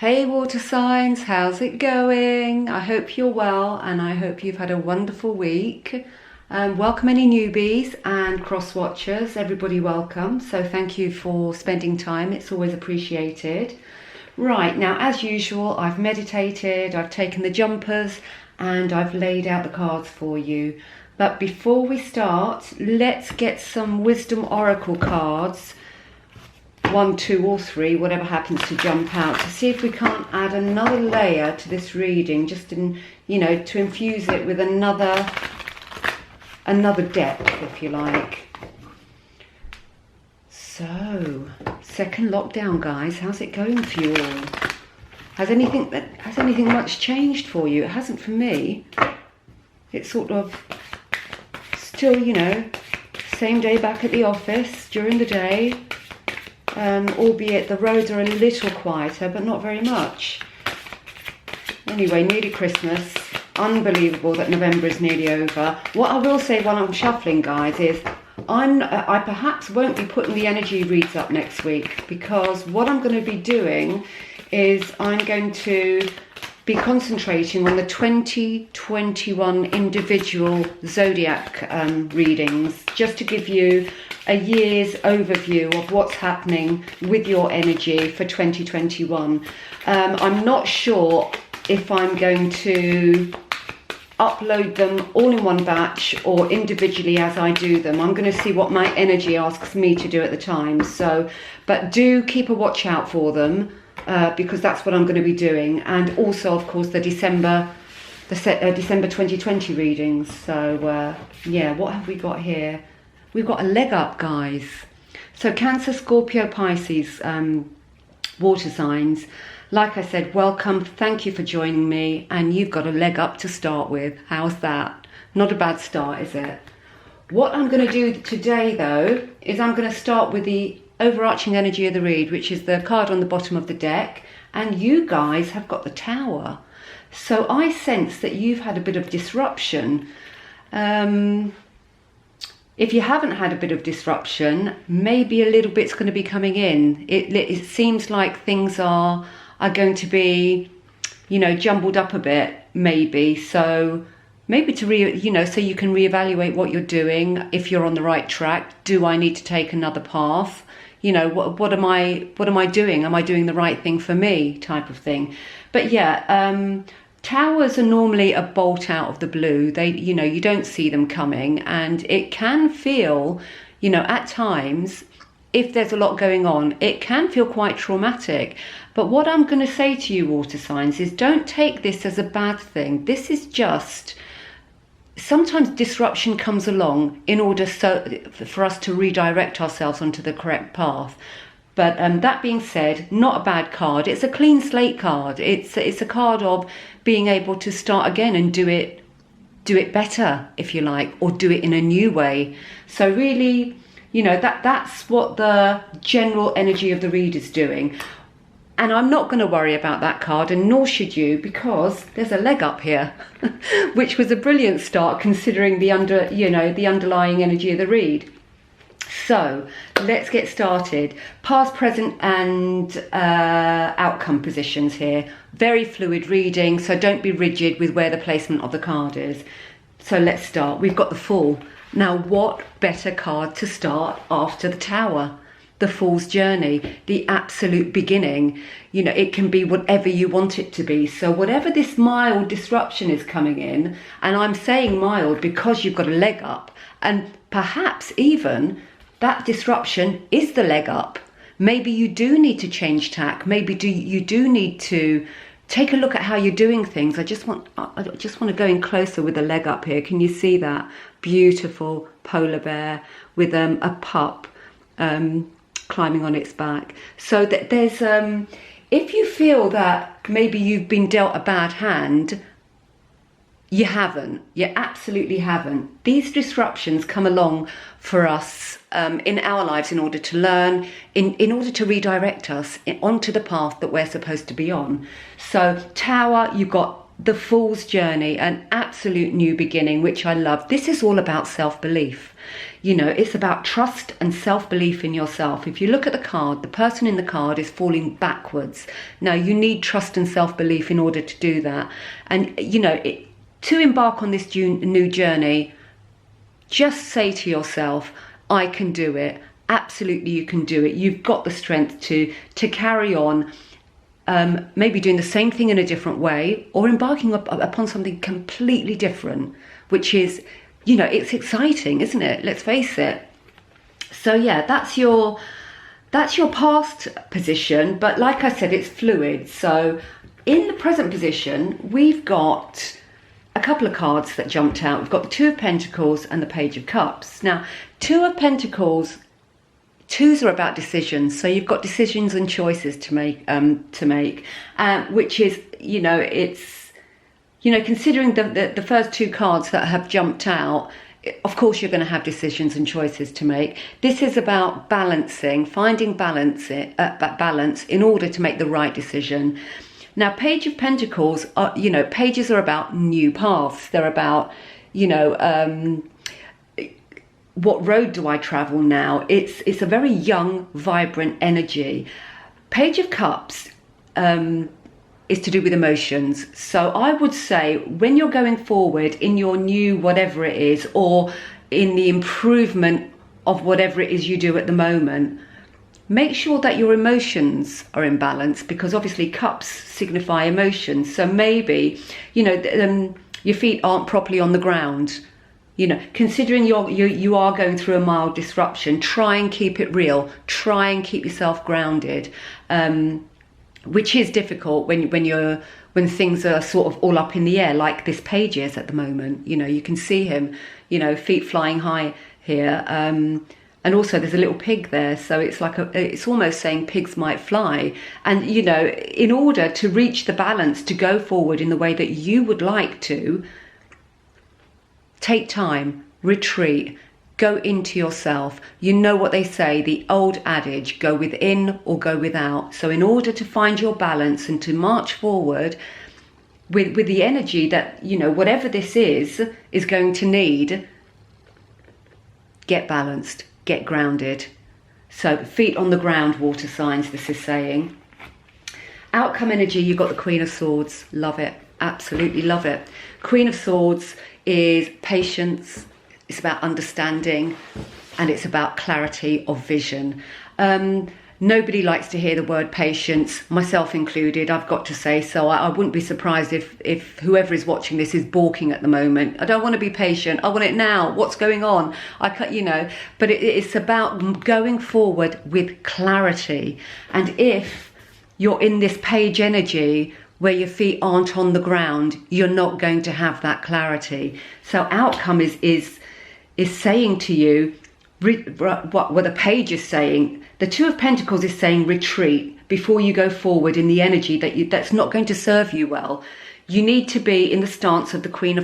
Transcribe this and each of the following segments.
Hey water signs, how's it going? I hope you're well and I hope you've had a wonderful week. Welcome any newbies and cross watchers, everybody welcome. So thank you for spending time, it's always appreciated. Right, now as usual, I've meditated, I've taken the jumpers and I've laid out the cards for you. But before we start, let's get some Wisdom Oracle cards. 1, 2 or 3, whatever happens to jump out, to see if we can't add another layer to this reading, just in, you know, to infuse it with another depth, if you like. So, second lockdown, guys, how's it going for you all? Has anything much changed for you? It hasn't for me. It's sort of still, you know, same day back at the office during the day. Albeit the roads are a little quieter, but not very much. Anyway, nearly Christmas. Unbelievable that November is nearly over. What I will say while I'm shuffling, guys, is I perhaps won't be putting the energy reads up next week, because what I'm going to be doing is I'm going to be concentrating on the 2021 individual zodiac readings, just to give you a year's overview of what's happening with your energy for 2021. I'm not sure if I'm going to upload them all in one batch or individually as I do them. I'm going to see what my energy asks me to do at the time. So, but do keep a watch out for them, because that's what I'm going to be doing. And also, of course, the December 2020 readings. So yeah, what have we got here? We've got a leg up, guys. So Cancer, Scorpio, Pisces, water signs. Like I said, welcome. Thank you for joining me. And you've got a leg up to start with. How's that? Not a bad start, is it? What I'm going to do today, though, is I'm going to start with the overarching energy of the read, which is the card on the bottom of the deck. And you guys have got the Tower. So I sense that you've had a bit of disruption. If you haven't had a bit of disruption, maybe a little bit's going to be coming in. It seems like things are going to be, you know, jumbled up a bit, maybe. So maybe to so you can reevaluate what you're doing, if you're on the right track. Do I need to take another path? You know, what am I doing? Am I doing the right thing for me, type of thing? But yeah, Towers are normally a bolt out of the blue. They, you know, you don't see them coming, and it can feel, you know, at times, if there's a lot going on, it can feel quite traumatic. But what I'm going to say to you, water signs, is don't take this as a bad thing. This is just, sometimes disruption comes along in order for us to redirect ourselves onto the correct path. But that being said, not a bad card. It's a clean slate card. It's a card of being able to start again and do it better, if you like, or do it in a new way. So really, you know, that's what the general energy of the read is doing. And I'm not going to worry about that card, and nor should you, because there's a leg up here, which was a brilliant start considering the underlying energy of the read. So let's get started. Past, present and outcome positions here. Very fluid reading, so don't be rigid with where the placement of the card is. So let's start. We've got the Fool. Now, what better card to start after the Tower? The Fool's journey, the absolute beginning. You know, it can be whatever you want it to be. So whatever this mild disruption is coming in, and I'm saying mild because you've got a leg up, and perhaps even that disruption is the leg up. Maybe you do need to change tack. Maybe you do need to take a look at how you're doing things. I just want to go in closer with the leg up here. Can you see that? Beautiful polar bear with a pup climbing on its back. So that there's if you feel that maybe you've been dealt a bad hand, you haven't. You absolutely haven't. These disruptions come along for us in our lives in order to learn, in order to redirect us onto the path that we're supposed to be on. So Tower, you've got the Fool's Journey, an absolute new beginning, which I love. This is all about self-belief. You know, it's about trust and self-belief in yourself. If you look at the card, the person in the card is falling backwards. Now, you need trust and self-belief in order to do that. And, you know, to embark on this new journey, just say to yourself, I can do it. Absolutely, you can do it. You've got the strength to carry on. Maybe doing the same thing in a different way, or embarking upon something completely different, which is, you know, it's exciting, isn't it? Let's face it. So yeah, that's your past position, but like I said, it's fluid. So in the present position, we've got a couple of cards that jumped out. We've got the Two of Pentacles and the Page of Cups. Now, Two of Pentacles, twos are about decisions, so you've got decisions and choices to make, which is, you know, it's, you know, considering the first two cards that have jumped out, of course you're going to have decisions and choices to make. This is about balancing, finding balance in order to make the right decision. Now, Page of Pentacles, are, you know, pages are about new paths. They're about, you know, what road do I travel now? It's a very young, vibrant energy. Page of Cups is to do with emotions. So I would say when you're going forward in your new whatever it is, or in the improvement of whatever it is you do at the moment, make sure that your emotions are in balance, because obviously cups signify emotions. So maybe, you know, your feet aren't properly on the ground. You know, considering you are going through a mild disruption, try and keep it real. Try and keep yourself grounded, which is difficult when things are sort of all up in the air, like this page is at the moment. You know, you can see him, you know, feet flying high here, and also there's a little pig there, so it's like it's almost saying pigs might fly. And you know, in order to reach the balance, to go forward in the way that you would like to, take time, retreat, go into yourself. You know what they say, the old adage, go within or go without. So in order to find your balance and to march forward with the energy that, you know, whatever this is going to need, get balanced, get grounded. So feet on the ground, water signs, this is saying. Outcome energy, you've got the Queen of Swords. Love it. Absolutely love it. Queen of Swords is patience, it's about understanding, and it's about clarity of vision. Nobody likes to hear the word patience, myself included, I've got to say, so I wouldn't be surprised if whoever is watching this is balking at the moment. I don't want to be patient, I want it now, what's going on? You know, but it's about going forward with clarity. And if you're in this page energy where your feet aren't on the ground, you're not going to have that clarity. So outcome is saying to you, what the page is saying, the Two of Pentacles is saying retreat before you go forward in the energy that's not going to serve you well. You need to be in the stance of the Queen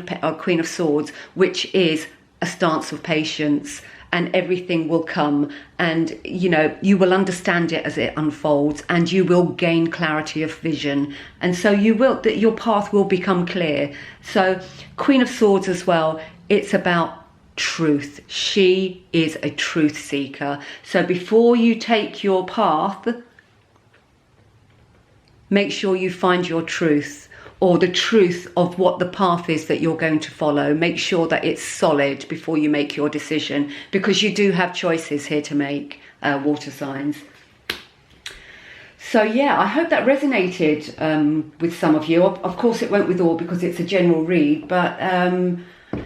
of Swords, which is a stance of patience, and everything will come, and you know, you will understand it as it unfolds, and you will gain clarity of vision, and so your path will become clear. So Queen of Swords as well, it's about truth. She is a truth seeker. So before you take your path, make sure you find your truth, or the truth of what the path is that you're going to follow. Make sure that it's solid before you make your decision, because you do have choices here to make, water signs. So yeah, I hope that resonated with some of you. Of course it won't with all, because it's a general read, but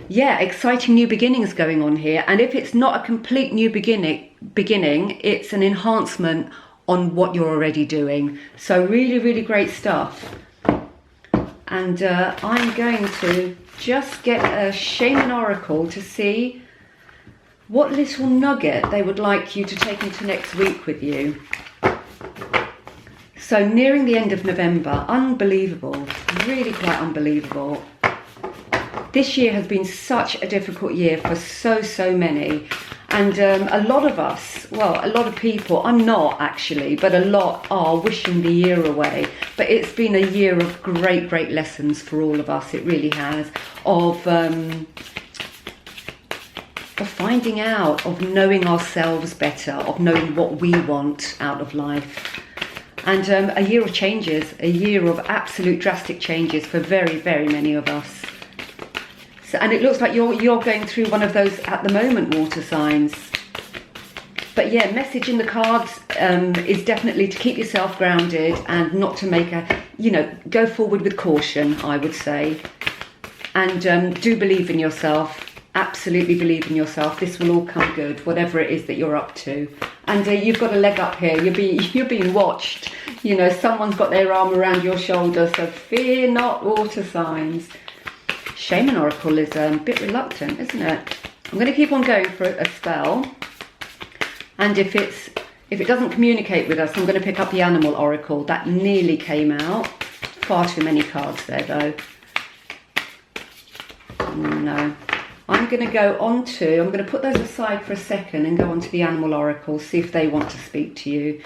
yeah, exciting new beginnings going on here. And if it's not a complete new beginning, it's an enhancement on what you're already doing. So really, really great stuff. And I'm going to just get a Shaman Oracle to see what little nugget they would like you to take into next week with you. So nearing the end of November, unbelievable, really quite unbelievable. This year has been such a difficult year for so many. And a lot of us, well, a lot of people, I'm not actually, but a lot are wishing the year away. But it's been a year of great, great lessons for all of us. It really has. Of finding out, of knowing ourselves better, of knowing what we want out of life. And a year of changes, a year of absolute drastic changes for very, very many of us. So, and it looks like you're going through one of those at the moment, water signs. But yeah, message in the cards is definitely to keep yourself grounded and not to make a, you know, go forward with caution, I would say. And do believe in yourself. Absolutely believe in yourself. This will all come good, whatever it is that you're up to. And you've got a leg up here. You're being watched. You know, someone's got their arm around your shoulder. So fear not, water signs. Shaman Oracle is a bit reluctant, isn't it? I'm going to keep on going for a spell. And if it doesn't communicate with us, I'm going to pick up the Animal Oracle. That nearly came out. Far too many cards there, though. No. I'm going to go on to, I'm going to put those aside for a second and go on to the Animal Oracle, see if they want to speak to you.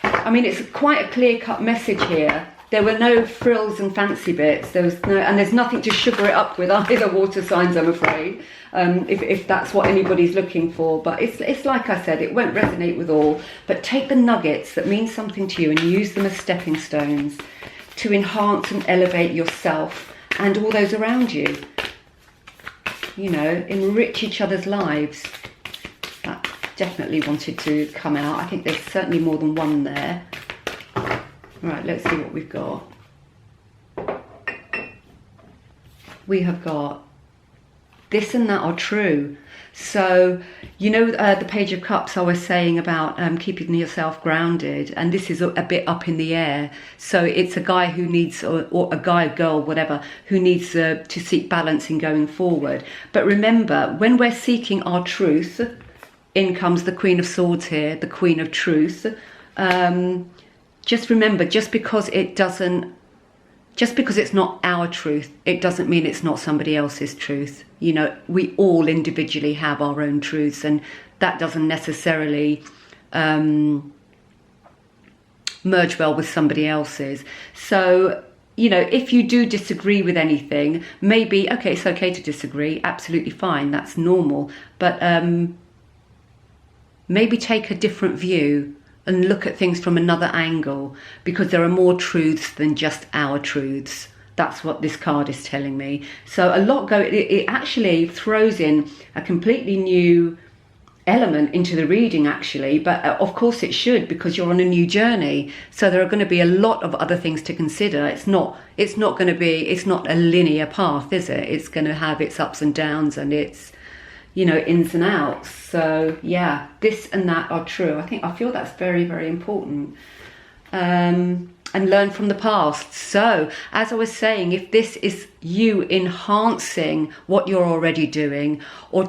I mean, it's quite a clear-cut message here. There were no frills and fancy bits. There was no, and there's nothing to sugar it up with either, water signs, I'm afraid, if that's what anybody's looking for. But it's like I said, it won't resonate with all. But take the nuggets that mean something to you and use them as stepping stones to enhance and elevate yourself and all those around you. You know, enrich each other's lives. That definitely wanted to come out. I think there's certainly more than one there. Right, let's see what we've got. We have got this and that are true. So, you know, the Page of Cups I was saying about keeping yourself grounded, and this is a bit up in the air. So it's a guy who needs, or a guy, girl, whatever, who needs to seek balance in going forward. But remember, when we're seeking our truth, in comes the Queen of Swords here, the Queen of Truth. Just remember, just because it's not our truth, it doesn't mean it's not somebody else's truth. You know, we all individually have our own truths, and that doesn't necessarily merge well with somebody else's. So, you know, if you do disagree with anything, maybe, okay, it's okay to disagree, absolutely fine, that's normal. But maybe take a different view and look at things from another angle, because there are more truths than just our truths. That's what this card is telling me. So a lot it actually throws in a completely new element into the reading, actually. But of course it should, because you're on a new journey. So there are going to be a lot of other things to consider. It's not a linear path, is it? It's going to have its ups and downs and its, you know, ins and outs. So yeah, this and that are true. I feel that's very, very important. And learn from the past. So as I was saying, if this is you enhancing what you're already doing, or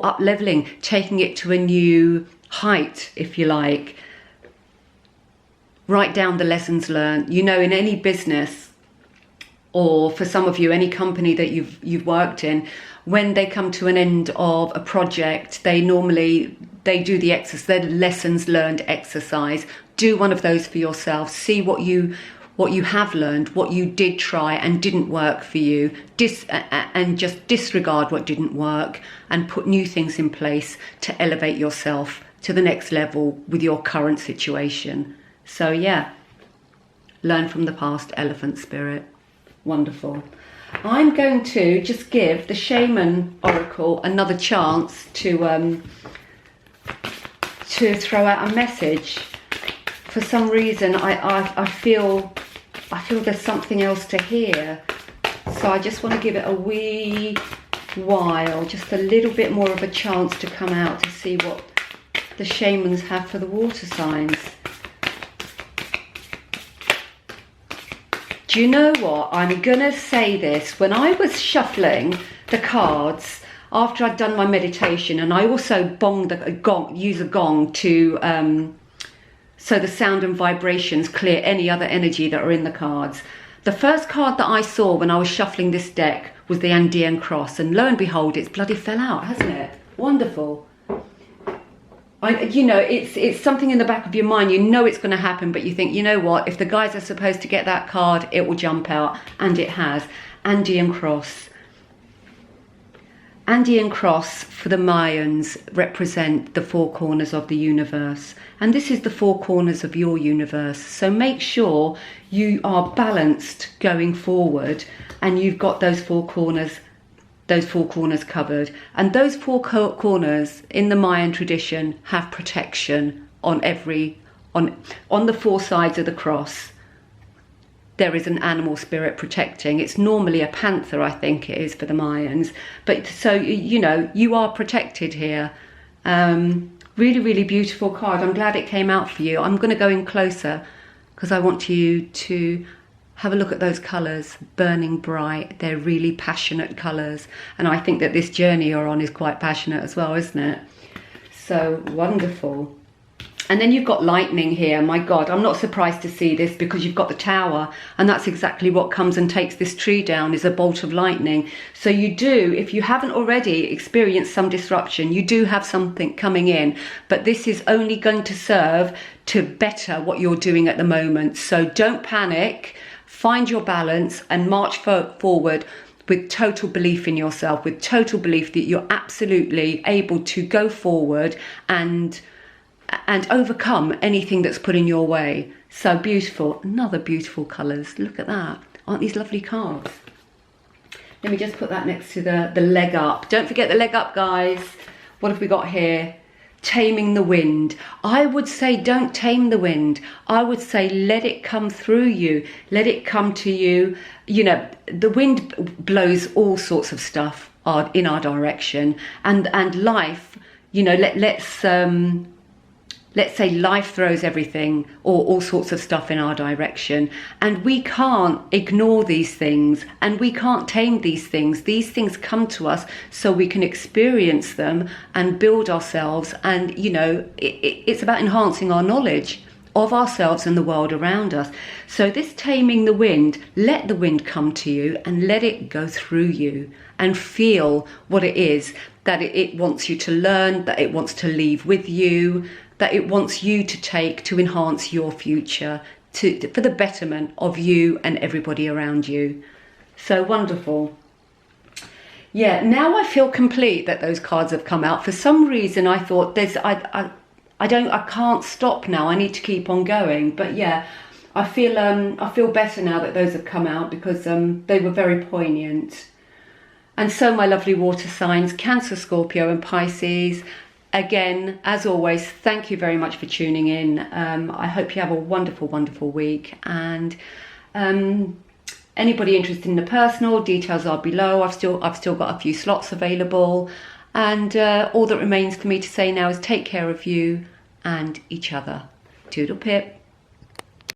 up leveling, taking it to a new height, if you like, write down the lessons learned. You know, in any business, or for some of you, any company that you've worked in, when they come to an end of a project, they do the exercise, the lessons learned exercise. Do one of those for yourself. See what you have learned, what you did try and didn't work for you, and just disregard what didn't work and put new things in place to elevate yourself to the next level with your current situation. So yeah, learn from the past, elephant spirit. Wonderful. I'm going to just give the Shaman Oracle another chance to throw out a message. For some reason, I feel there's something else to hear. So I just want to give it a wee while, just a little bit more of a chance to come out to see what the shamans have for the water signs. Do you know what? I'm going to say this. When I was shuffling the cards after I'd done my meditation, and I also use a gong to, so the sound and vibrations clear any other energy that are in the cards. The first card that I saw when I was shuffling this deck was the Andean Cross, and lo and behold, it's bloody fell out, hasn't it? Wonderful. You know, it's something in the back of your mind. You know it's going to happen, but you think, you know what? If the guys are supposed to get that card, it will jump out, and it has. Andy and Cross. Andy and Cross for the Mayans represent the four corners of the universe, and this is the four corners of your universe. So make sure you are balanced going forward, and you've got those four corners covered. And those four corners in the Mayan tradition have protection on the four sides of the cross. There is an animal spirit protecting. It's normally a panther, I think it is for the Mayans. But so, you know, you are protected here. Really, really beautiful card. I'm glad it came out for you. I'm going to go in closer because I want you to have a look at those colours, burning bright. They're really passionate colours. And I think that this journey you're on is quite passionate as well, isn't it? So wonderful. And then you've got lightning here. My God, I'm not surprised to see this because you've got the tower, and that's exactly what comes and takes this tree down, is a bolt of lightning. So you do, if you haven't already experienced some disruption, you do have something coming in, but this is only going to serve to better what you're doing at the moment. So don't panic, find your balance and march forward with total belief in yourself, with total belief that you're absolutely able to go forward and overcome anything that's put in your way. So beautiful. Another beautiful colours. Look at that. Aren't these lovely cards? Let me just put that next to the leg up. Don't forget the leg up, guys. What have we got here? Taming the wind. I would say don't tame the wind. I would say let it come through you. Let it come to you. You know, the wind blows all sorts of stuff in our direction. And life, you know, let's say life throws everything or all sorts of stuff in our direction, and we can't ignore these things and we can't tame these things. These things come to us so we can experience them and build ourselves, and you know, it's about enhancing our knowledge of ourselves and the world around us. So this taming the wind, let the wind come to you and let it go through you and feel what it is that it wants you to learn, that it wants to leave with you, that it wants you to take to enhance your future, for the betterment of you and everybody around you. So wonderful. Yeah, now I feel complete that those cards have come out. For some reason I thought I can't stop now. I need to keep on going. But yeah, I feel better now that those have come out because they were very poignant. And so my lovely water signs, Cancer, Scorpio and Pisces, again, as always, thank you very much for tuning in. I hope you have a wonderful, wonderful week. And anybody interested in the personal, details are below. I've still got a few slots available. And all that remains for me to say now is take care of you and each other. Toodle pip.